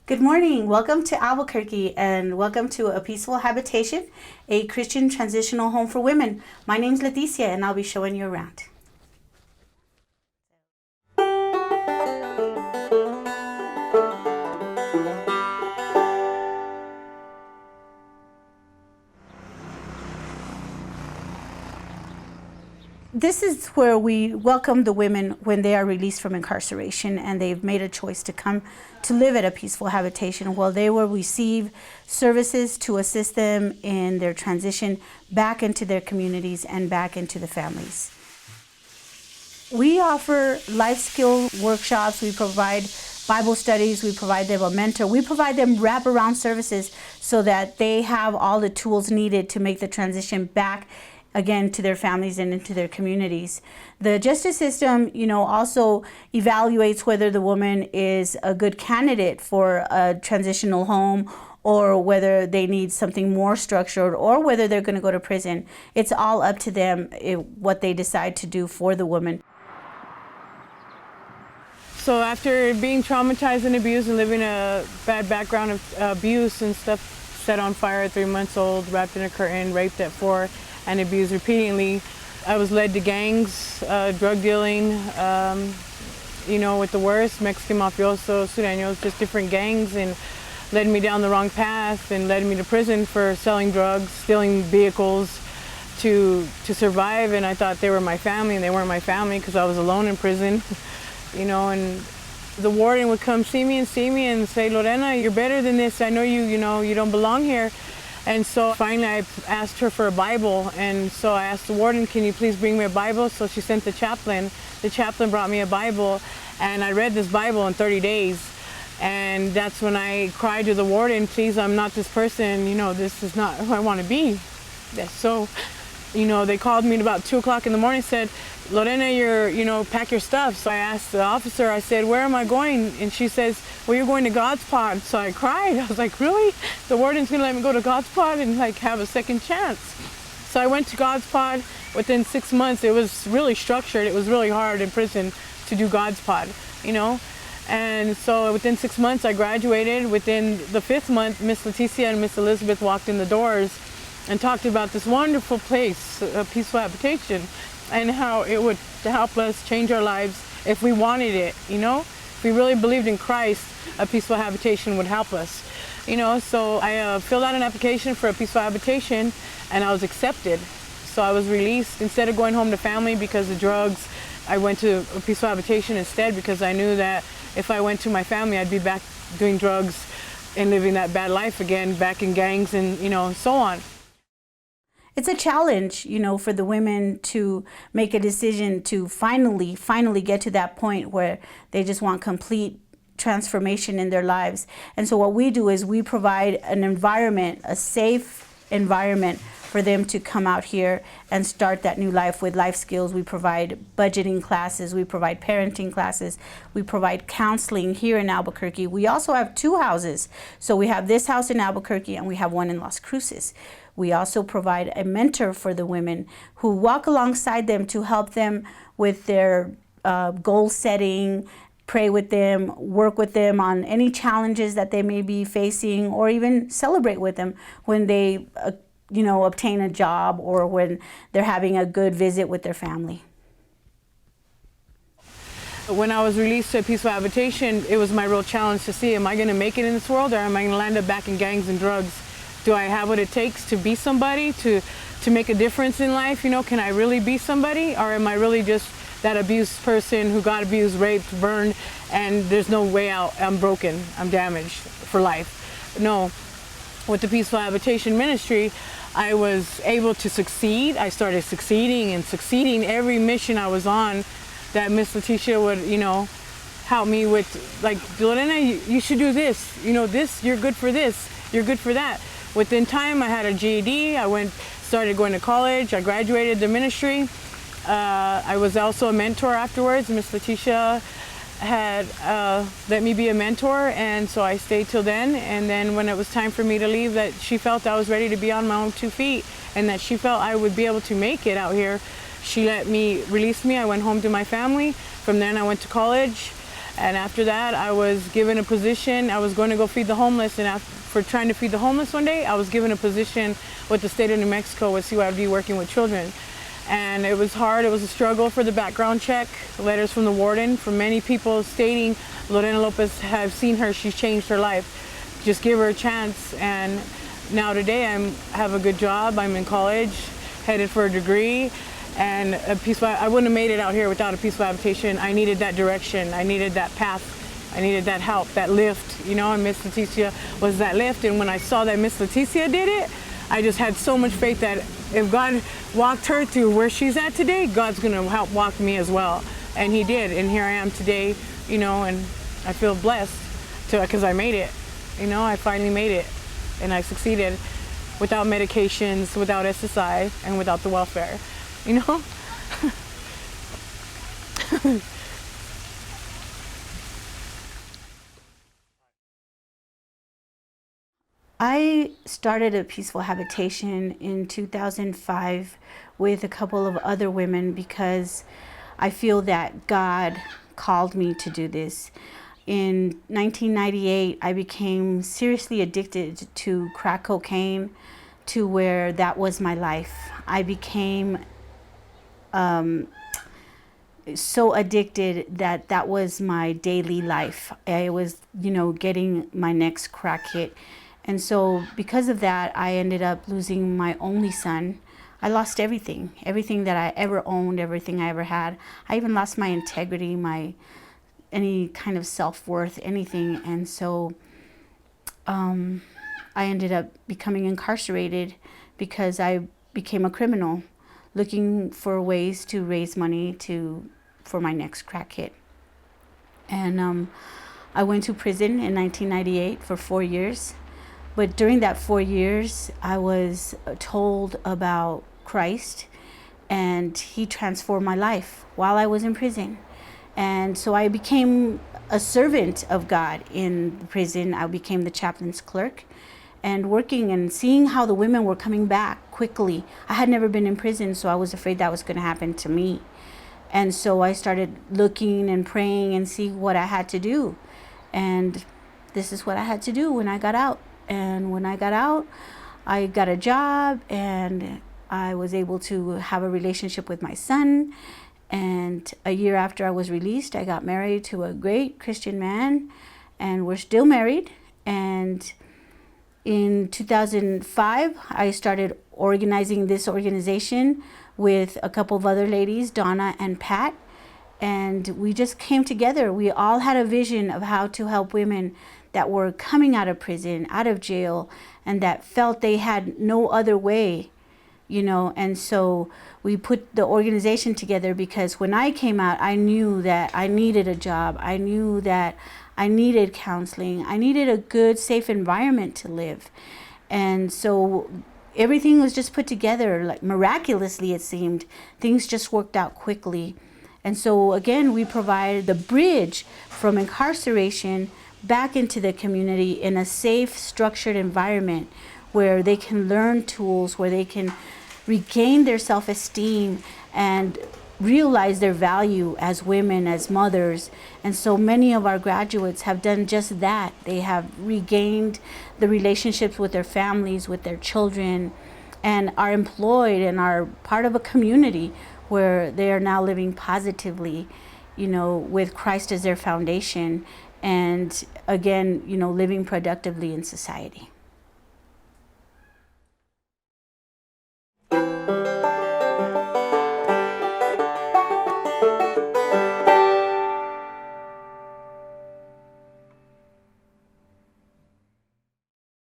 Good morning. Welcome to Albuquerque and welcome to a Peaceful Habitation, a Christian transitional home for women. My name's Leticia and I'll be showing you around. This is where we welcome the women when they are released from incarceration and they've made a choice to come to live at a peaceful habitation. Well, they will receive services to assist them in their transition back into their communities and back into the families. We offer life skill workshops, we provide Bible studies, we provide them a mentor, we provide them wraparound services so that they have all the tools needed to make the transition back again to their families and into their communities. The justice system, also evaluates whether the woman is a good candidate for a transitional home or whether they need something more structured or whether they're going to go to prison. It's all up to them what they decide to do for the woman. So after being traumatized and abused and living a bad background of abuse and stuff, set on fire at 3 months old, wrapped in a curtain, raped at 4, and abused repeatedly, I was led to gangs, drug dealing, with the worst, Mexican mafiosos, Sureños, just different gangs, and led me down the wrong path and led me to prison for selling drugs, stealing vehicles to survive. And I thought they were my family, and they weren't my family because I was alone in prison, and the warden would come see me and say, Lorena, you're better than this. I know you don't belong here. And so finally I asked her for a Bible, and so I asked the warden, can you please bring me a Bible? So she sent the chaplain. The chaplain brought me a Bible, and I read this Bible in 30 days. And that's when I cried to the warden, please, I'm not this person, this is not who I want to be. So, they called me at about 2 o'clock in the morning and said, Lorena, pack your stuff. So I asked the officer, I said, where am I going? And she says, well, you're going to God's Pod. So I cried. I was like, really? The warden's going to let me go to God's Pod and have a second chance. So I went to God's Pod. Within 6 months, it was really structured. It was really hard in prison to do God's Pod, And so within 6 months, I graduated. Within the 5th month, Miss Leticia and Miss Elizabeth walked in the doors and talked about this wonderful place, a Peaceful Habitation, and how it would help us change our lives if we wanted it, If we really believed in Christ, a Peaceful Habitation would help us, So I filled out an application for a Peaceful Habitation, and I was accepted. So I was released. Instead of going home to family because of drugs, I went to a Peaceful Habitation instead because I knew that if I went to my family, I'd be back doing drugs and living that bad life again, back in gangs and, so on. It's a challenge, for the women to make a decision to finally get to that point where they just want complete transformation in their lives. And so what we do is we provide an environment, a safe environment for them to come out here and start that new life with life skills. We provide budgeting classes, we provide parenting classes, we provide counseling here in Albuquerque. We also have 2 houses. So we have this house in Albuquerque and we have one in Las Cruces. We also provide a mentor for the women who walk alongside them to help them with their goal setting, pray with them, work with them on any challenges that they may be facing, or even celebrate with them when they obtain a job or when they're having a good visit with their family. When I was released to a Peaceful Habitation, it was my real challenge to see, am I going to make it in this world, or am I going to land up back in gangs and drugs? Do I have what it takes to be somebody, to make a difference in life? Can I really be somebody, or am I really just that abused person who got abused, raped, burned, and there's no way out? I'm broken, I'm damaged for life. No. With the Peaceful Habitation Ministry, I was able to succeed. I started succeeding every mission I was on, that Miss Leticia would, help me with, like, Lorena, you should do this, this, you're good for this, you're good for that. Within time, I had a GED, started going to college, I graduated the ministry. I was also a mentor afterwards. Miss Leticia had let me be a mentor, and so I stayed till then. And then when it was time for me to leave, that she felt I was ready to be on my own 2 feet, and that she felt I would be able to make it out here. She released me. I went home to my family. From then I went to college. And after that, I was given a position. I was going to go feed the homeless, and for trying to feed the homeless one day, I was given a position with the state of New Mexico with CYFD working with children. And it was hard, it was a struggle for the background check, letters from the warden, from many people stating, Lorena Lopez, have seen her, she's changed her life. Just give her a chance. And now today I have a good job, I'm in college, headed for a degree, and I wouldn't have made it out here without a peaceful habitation. I needed that direction, I needed that path, I needed that help, that lift, you know, and Miss Leticia was that lift. And when I saw that Miss Leticia did it, I just had so much faith that if God walked her to where she's at today, God's gonna help walk me as well. And he did, and here I am today, you know, and I feel blessed because I made it. You know, I finally made it, and I succeeded without medications, without SSI, and without the welfare, you know? I started a Peaceful Habitation in 2005 with a couple of other women because I feel that God called me to do this. In 1998, I became seriously addicted to crack cocaine, to where that was my life. I became so addicted that that was my daily life. I was, you know, getting my next crack hit. And so because of that, I ended up losing my only son. I lost everything that I ever owned, everything I ever had. I even lost my integrity, any kind of self-worth, anything. And so I ended up becoming incarcerated because I became a criminal, looking for ways to raise money for my next crack hit. And I went to prison in 1998 for 4 years. But during that 4 years, I was told about Christ, and he transformed my life while I was in prison. And so I became a servant of God in the prison. I became the chaplain's clerk and working and seeing how the women were coming back quickly. I had never been in prison, so I was afraid that was going to happen to me. And so I started looking and praying and seeing what I had to do. And this is what I had to do when I got out. And when I got out, I got a job, and I was able to have a relationship with my son. And a year after I was released, I got married to a great Christian man, and we're still married. And in 2005, I started organizing this organization with a couple of other ladies, Donna and Pat. And we just came together. We all had a vision of how to help women that were coming out of prison, out of jail, and that felt they had no other way, you know. And so we put the organization together because when I came out, I knew that I needed a job. I knew that I needed counseling. I needed a good, safe environment to live. And so everything was just put together, like miraculously, it seemed. Things just worked out quickly. And so again, we provide the bridge from incarceration back into the community in a safe, structured environment where they can learn tools, where they can regain their self-esteem and realize their value as women, as mothers. And so many of our graduates have done just that. They have regained the relationships with their families, with their children, and are employed and are part of a community where they are now living positively, you know, with Christ as their foundation, and again, you know, living productively in society.